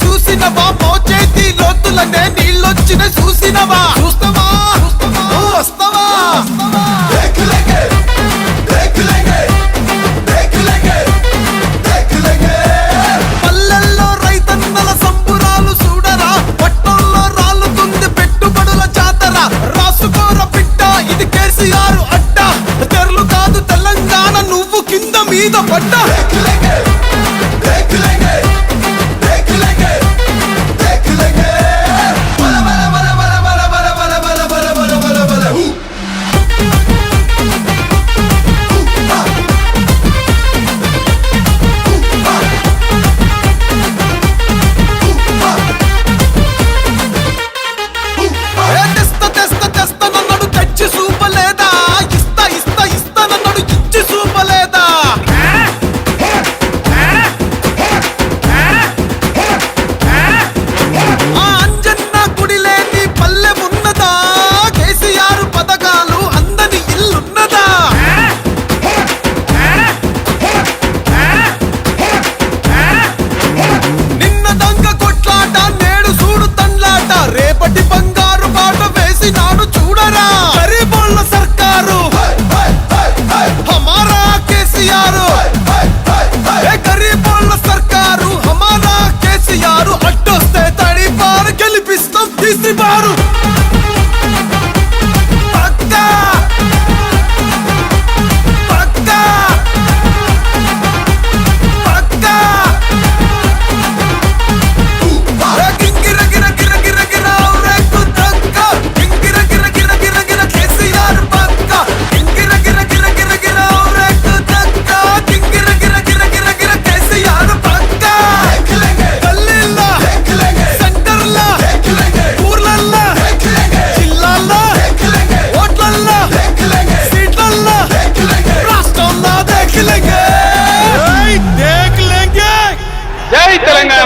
చూసినవా మోచేతి లోతులనే నీళ్ళొచ్చిన చూసినవా చూస్తావా వస్తావా పల్లెల్లో రైతన్నల సంబురాలు చూడరా పట్టణంలో రాళ్ళుతుంది పెట్టుబడుల జాతర రాసుకోర పిట్ట ఇది కేసీఆర్ అడ్డ తెరలు కాదు తెలంగాణ నువ్వు కింద మీద పడ్డ రేపటి బంగారు బాట వేసి నాడు చూడరా గరీబోళ్ళ సర్కారు హమారా కేసీఆర్ గరీబోళ్ళ సర్కారు హమారా కేసీఆర్ అడ్డొస్తే తడిపారు గెలిపిస్తాం తీసిపారు జై తెలంగాణ।